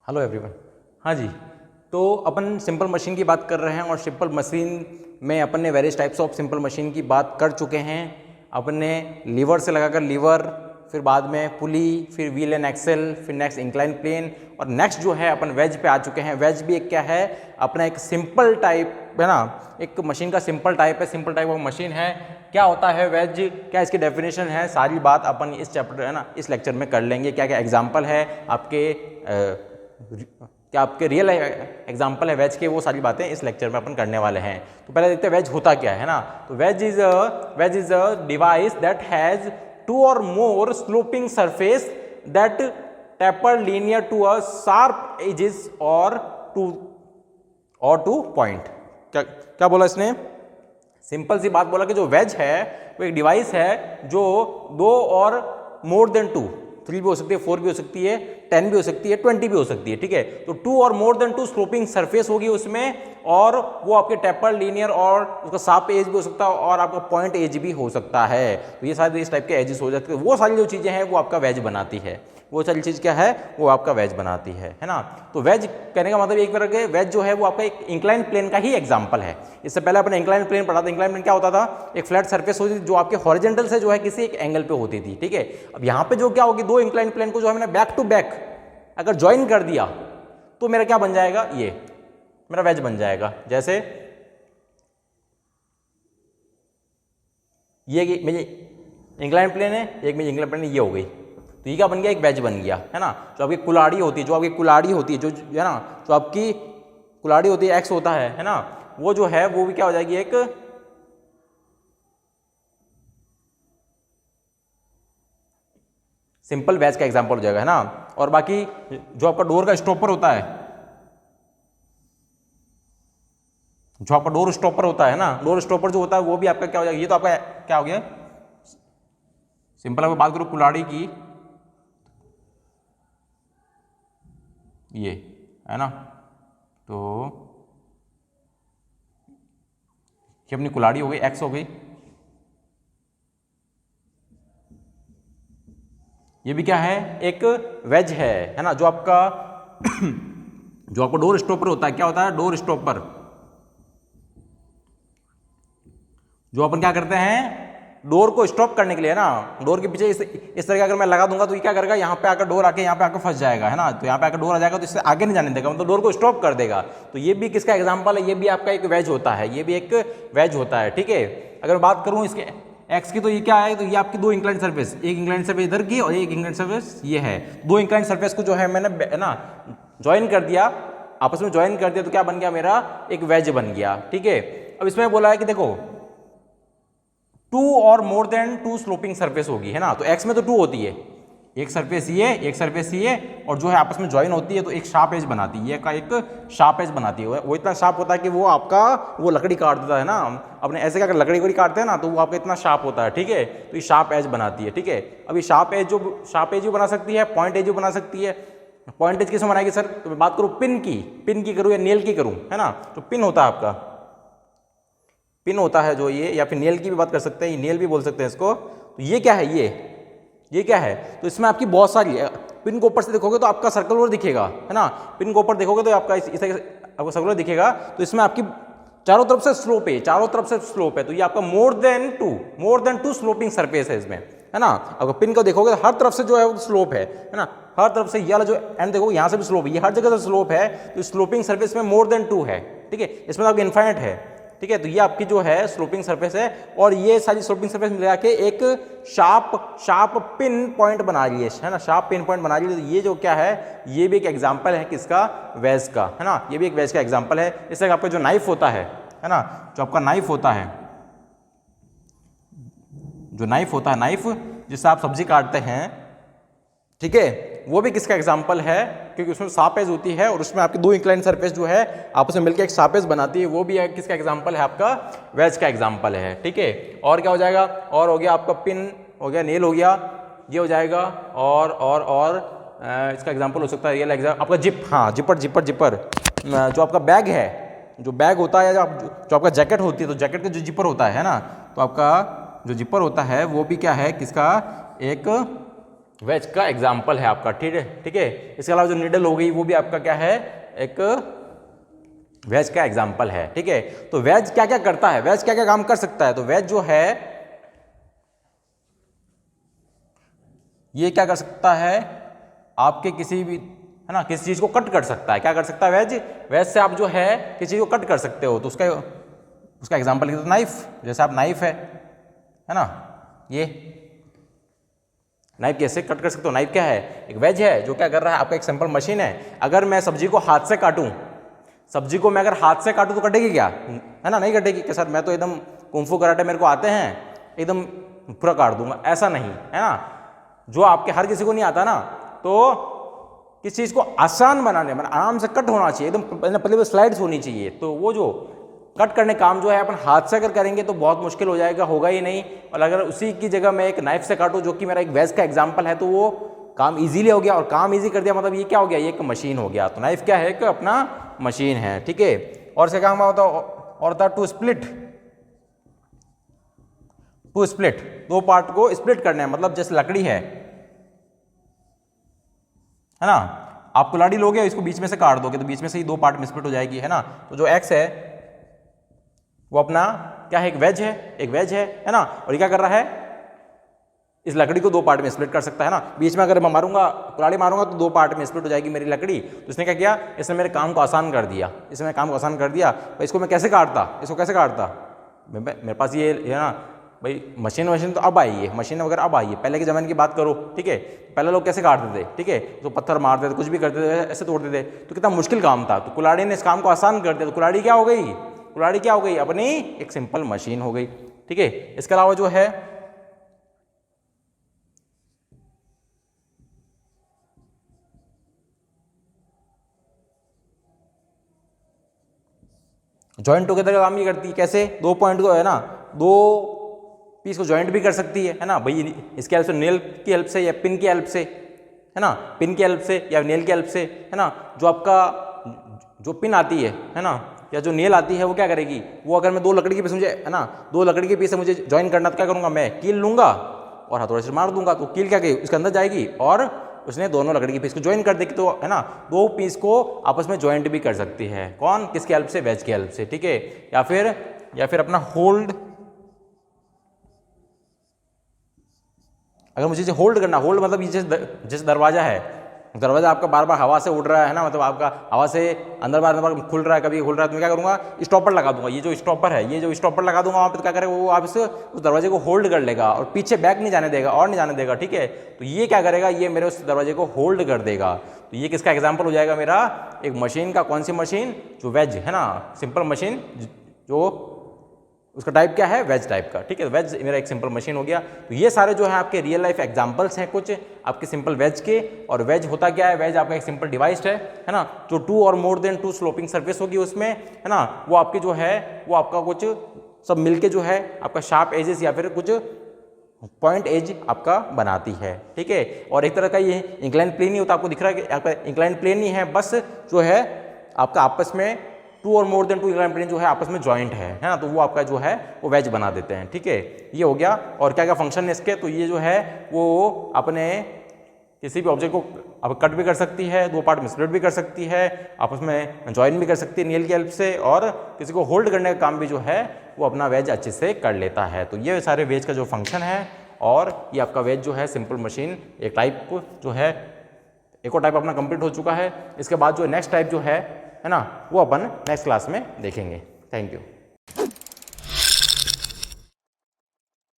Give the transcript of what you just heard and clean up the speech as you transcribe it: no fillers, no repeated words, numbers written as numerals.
Hello everyone. हाँ जी, तो अपन simple machine की बात कर रहे हैं और सिंपल मशीन में अपन ने various types of simple machine की बात कर चुके हैं। अपन ने लीवर से लगाकर लीवर, फिर बाद में पुली, फिर व्हील एंड एक्सेल, फिर नेक्स्ट इंक्लाइन प्लेन और नेक्स्ट जो है अपन वेज पे आ चुके हैं। वेज भी एक क्या है, अपना एक सिंपल टाइप है ना, एक मशीन का सिंपल टाइप है, सिंपल टाइप ऑफ मशीन है। क्या होता है वेज, क्या इसकी डेफिनेशन है, सारी बात अपन इस चैप्टर है ना, इस लेक्चर में कर लेंगे। क्या क्या एग्जाम्पल है आपके क्या आपके रियल एग्जाम्पल है वेज के, वो सारी बातें इस लेक्चर में अपन करने वाले हैं। तो पहले देखते हैं वेज होता क्या है ना। तो wedge is a device that has two or more sloping surface that taper linear to a sharp edges or to point. क्या क्या बोला इसने, सिंपल सी बात बोला कि जो वेज है वो एक डिवाइस है जो दो और मोर देन टू, 3 भी हो सकती है, 4 भी हो सकती है, 10 भी हो सकती है, 20 भी हो सकती है, ठीक है। तो 2 और मोर देन 2 स्लोपिंग सरफेस होगी उसमें, और वो आपके टेपर लीनियर और उसका शार्प एज भी हो सकता है और आपका पॉइंट एज भी हो सकता है। तो ये सारे इस टाइप के एजेस हो जाते हैं। वो सारी जो चीज़ें हैं वो आपका वेज बनाती है, वो सारी चीज़ क्या है वो आपका वेज बनाती है ना। तो वेज कहने का मतलब एक तरह के वेज जो है वो आपका एक इंक्लाइन प्लेन का ही एग्जांपल है। इससे पहले आपने इंक्लाइन प्लेन पढ़ा था। इंक्लाइन प्लेन क्या होता था, एक फ्लैट सरफेस होती थी जो आपके हॉरिजॉन्टल से जो है किसी एक एंगल पे होती थी, ठीक है। अब यहाँ पे जो क्या होगी, दो इंक्लाइन प्लेन को जो हमने बैक टू बैक अगर ज्वाइन कर दिया तो मेरा क्या बन जाएगा, ये मेरा वेज बन जाएगा। जैसे ये मेरी इंक्लाइन प्लेन है, एक मेरी इंक्लाइन प्लेन ये हो गई, तो ये क्या बन गया, एक वेज बन गया है ना। जो आपकी कुल्हाड़ी होती है, जो आपकी कुल्हाड़ी होती है, जो है ना, जो आपकी कुल्हाड़ी होती है, एक्स होता है ना, वो जो है वो भी क्या हो जाएगी, एक सिंपल वेज का एग्जांपल हो जाएगा है ना। और बाकी जो आपका डोर का स्टॉपर होता है, जो आपका डोर स्टॉपर होता है ना, डोर स्टॉपर जो होता है वो भी आपका क्या हो जाएगा, ये तो आपका क्या हो गया, सिंपल अगर बात करो कुल्हाड़ी की, ये है ना, तो ये अपनी कुल्हाड़ी हो गई, एक्स हो गई। ये भी क्या है, एक वेज है ना। जो आपका जो आपका डोर स्टॉपर होता है, क्या होता है, डोर स्टॉपर, जो अपन क्या करते हैं डोर को स्टॉप करने के लिए ना, डोर के पीछे इस तरह का अगर मैं लगा दूंगा तो ये क्या करेगा, यहाँ पे आकर डोर आके यहाँ पे आकर फंस जाएगा है ना। तो यहाँ पे आकर डोर आ जाएगा तो इससे आगे नहीं जाने देगा, मतलब डोर को स्टॉप कर देगा। तो ये भी किसका एग्जांपल है, ये भी आपका एक वेज होता है, ये भी एक वेज होता है, ठीक है। अगर बात करूँ इसके एक्स की, तो ये क्या है, तो ये आपकी दो इंक्लाइन सरफेस, एक इंक्लाइन सरफेस इधर की और एक इंक्लाइन सरफेस ये है। दो इंक्लाइन सरफेस को जो है मैंने है ना ज्वाइन कर दिया, आपस में ज्वाइन कर दिया, तो क्या बन गया, मेरा एक वेज बन गया, ठीक है। अब इसमें बोला है कि देखो 2 और मोर देन 2 स्लोपिंग सरफेस होगी है ना। तो एक्स में तो 2 होती है, एक सरफेस ये, एक सरफेस ये, और जो है आपस में ज्वाइन होती है तो एक शार्प एज बनाती है, ये का एक शार्प एज बनाती है। वो इतना शार्प होता है कि वो आपका वो लकड़ी काट देता है ना, अपने ऐसे क्या लकड़ी वकड़ी काटते हैं ना, तो वो आपका इतना शार्प होता है, ठीक है। तो ये शार्प एज बनाती है, ठीक है। अब ये शार्प एज भी बना सकती है, पॉइंट एज भी बना सकती है। पॉइंट एज किसमें बनाएगी सर, तो मैं बात करूँ पिन की करूँ या नेल की करूँ है ना। तो पिन होता है आपका, पिन होता है जो ये, या फिर नेल की भी बात कर सकते हैं, नेल भी बोल सकते हैं इसको। तो ये क्या है, ये क्या है, तो इसमें आपकी बहुत सारी पिन को ऊपर से देखोगे तो आपका सर्कुलर दिखेगा है ना। पिन को ऊपर देखोगे तो आपका इस तरह आपको सर्कुलर दिखेगा। तो इसमें आपकी चारों तरफ से स्लोप है, चारों तरफ से स्लोप है, तो ये आपका more than two sloping surface है इसमें है ना। अगर पिन को देखोगे तो हर तरफ से जो है वो स्लोप है ना, हर तरफ से ये वाला जो एंड देखोगे यहाँ से भी स्लोप है, ये हर जगह से स्लोप है। तो स्लोपिंग सरफेस में मोर देन 2 है, ठीक है। इसमें आपकी इनफाइनाइट है, ठीक है। तो ये आपकी जो है स्लोपिंग सरफेस है, और ये सारी स्लोपिंग सरफेस मिला के एक शार्प पिन पॉइंट बना रही है ना, शार्प पिन पॉइंट बना रही है। तो ये जो क्या है, ये भी एक एग्जांपल है किसका, वेज का है ना। ये भी एक वेज का एग्जांपल है। इससे आपका जो नाइफ होता है ना, जो आपका नाइफ होता है, जो नाइफ होता है, नाइफ जिससे आप सब्जी काटते हैं, ठीक है, वो भी किसका एग्जाम्पल है, क्योंकि उसमें शार्प एज होती है और उसमें आपकी दो इंक्लाइन सरफेस जो है आपस में मिलकर एक शार्प एज बनाती है। वो भी किसका एग्जाम्पल है, आपका वेज का एग्जाम्पल है, ठीक है। और क्या हो जाएगा, और हो गया आपका पिन, हो गया नेल, हो गया ये हो जाएगा। और इसका एग्जाम्पल हो सकता है रियल एग्जाम आपका जिप, हाँ जिपर जो आपका बैग है, जो बैग होता है, जो आपका जैकेट होती है, तो जैकेट का जो जिपर होता है ना, तो आपका जो जिपर होता है वो भी क्या है, किसका, एक वेज का एग्जाम्पल है आपका, ठीक है, ठीक है। इसके अलावा जो नीडल हो गई वो भी आपका क्या है, एक वेज का एग्जाम्पल है, ठीक है। तो वेज क्या क्या करता है, वेज क्या क्या काम कर सकता है, तो वेज जो है ये क्या कर सकता है, आपके किसी भी, है ना, किसी चीज को कट कर सकता है। क्या कर सकता है वेज, वेज से आप जो है किसी चीज को कट कर सकते हो। तो उसका एग्जाम्पल लिखते हो नाइफ, जैसे आप नाइफ है ना, ये नाइफ कैसे कट कर सकते हो, नाइफ क्या है, एक वेज है जो क्या कर रहा है, आपका एक सिंपल मशीन है। अगर मैं सब्जी को हाथ से काटूं, सब्जी को मैं अगर हाथ से काटूं तो कटेगी क्या, है ना, नहीं कटेगी। के साथ मैं तो एकदम कुंफू कराटे मेरे को आते हैं, एकदम पूरा काट दूंगा, ऐसा नहीं है ना। जो आपके हर किसी को नहीं आता ना, तो किस चीज़ को आसान बनाने में आराम से कट होना चाहिए, एकदम पहले स्लाइड्स होनी चाहिए। तो वो जो कट करने काम जो है अपन हाथ से अगर करेंगे तो बहुत मुश्किल हो जाएगा, होगा ही नहीं। और अगर उसी की जगह मैं एक नाइफ से काटूं, जो कि मेरा एक वेज का एग्जाम्पल है, तो वो काम इजीली हो गया। और काम इजी कर दिया मतलब ये क्या हो गया, ये एक मशीन हो गया। तो नाइफ क्या है कि अपना मशीन है, ठीक है। और इसका काम होता है टू स्प्लिट, टू स्प्लिट, दो पार्ट को स्प्लिट करना है। मतलब जैसे लकड़ी है ना, आप कुल्हाड़ी लोगे, इसको बीच में से काट दोगे तो बीच में से ही दो पार्ट में स्प्लिट हो जाएगी, है ना। तो जो एक्स है वो अपना क्या है, एक वेज है, एक वेज है ना। और ये क्या कर रहा है, इस लकड़ी को दो पार्ट में स्प्लिट कर सकता है ना। बीच में अगर मैं मारूंगा, कुल्हाड़ी मारूंगा तो दो पार्ट में स्प्लिट हो जाएगी मेरी लकड़ी। तो इसने क्या किया, इसने मेरे काम को आसान कर दिया, इसने मेरे काम को आसान कर दिया। तो इसको मैं कैसे काटता, इसको कैसे काटता, मेरे पास ये है ना भाई, मशीन तो अब आई है, मशीन वगैरह अब आई है। पहले के ज़माने की बात करो, ठीक है, पहले लोग कैसे काटते थे, ठीक है, तो पत्थर मारते थे, कुछ भी करते थे, ऐसे तोड़ते थे, तो कितना मुश्किल काम था। तो कुल्हाड़ी ने इस काम को आसान कर दिया। तो कुल्हाड़ी क्या हो गई, कुल्हाड़ी क्या हो गई, अपनी एक सिंपल मशीन हो गई, ठीक है। इसके अलावा जो है जॉइंट टुगेदर का काम ये करती है, कैसे, दो पॉइंट को है ना, दो पीस को जॉइंट भी कर सकती है ना भाई। इसके हेल्प से, नेल की हेल्प से या पिन की हेल्प से, है ना, पिन की हेल्प से या नेल की हेल्प से, है ना। जो आपका जो पिन आती है ना, या जो नेल आती है वो क्या करेगी, वो अगर मैं दो लकड़ी के पीस मुझे, है ना, दो लकड़ी के पीस से मुझे ज्वाइन करना, तो क्या करूँगा, मैं कील लूँगा और हथौड़े से मार दूंगा। तो कील क्या करेगी, उसके अंदर जाएगी और उसने दोनों लकड़ी के पीस को ज्वाइन कर देगी। तो है ना, दो पीस को आपस में ज्वाइंट भी कर सकती है। कौन, किसकी हेल्प से, वेज की हेल्प से, ठीक है। या फिर अपना होल्ड, अगर मुझे होल्ड करना, होल्ड मतलब ये जैसे दरवाजा है, दरवाजा आपका बार बार हवा से उड़ रहा है ना, मतलब आपका हवा से अंदर बार खुल रहा है, कभी खुल रहा है, तो मैं क्या करूँगा, स्टॉपर लगा दूंगा। ये जो स्टॉपर है, ये जो स्टॉपर लगा दूंगा वहाँ पे, तो क्या करेगा वो, आप उस दरवाजे को होल्ड कर लेगा और पीछे बैक नहीं जाने देगा और नहीं जाने देगा, ठीक है। तो ये क्या करेगा, ये मेरे उस दरवाजे को होल्ड कर देगा। तो ये किसका एग्जाम्पल हो जाएगा, मेरा एक मशीन का। कौन सी मशीन, जो वेज है ना, सिंपल मशीन, जो उसका टाइप क्या है, वेज टाइप का, ठीक है। वेज मेरा एक सिंपल मशीन हो गया। तो ये सारे जो है आपके रियल लाइफ एग्जांपल्स हैं कुछ आपके सिंपल वेज के। और वेज होता क्या है, वेज आपका एक सिंपल डिवाइस है ना, जो two or more than two sloping surface होगी उसमें, है ना, वो आपके जो है वो आपका कुछ सब मिलके जो है आपका शार्प एजेस या फिर कुछ पॉइंट एज आपका बनाती है, ठीक है। और एक तरह का ये इंक्लाइन प्लेन नहीं होता, आपको दिख रहा है कि आपका इंक्लाइन प्लेन नहीं है, बस जो है आपका आपस में two or more than two incline plane जो है आपस में जॉइंट है ना, तो वो आपका जो है वो वेज बना देते हैं, ठीक है। ये हो गया। और क्या क्या फंक्शन है इसके, तो ये जो है वो अपने किसी भी ऑब्जेक्ट को अब कट भी कर सकती है, दो पार्ट में स्प्लिट भी कर सकती है, आपस में ज्वाइन भी कर सकती है नेल की हेल्प से, और किसी को होल्ड करने का काम भी जो है वो अपना वेज अच्छे से कर लेता है। तो ये सारे वेज का जो फंक्शन है, और ये आपका वेज जो है सिंपल मशीन एक टाइप जो है, एक और टाइप अपना कंप्लीट हो चुका है। इसके बाद जो नेक्स्ट टाइप जो है ना, वो अपन नेक्स्ट क्लास में देखेंगे। Thank you.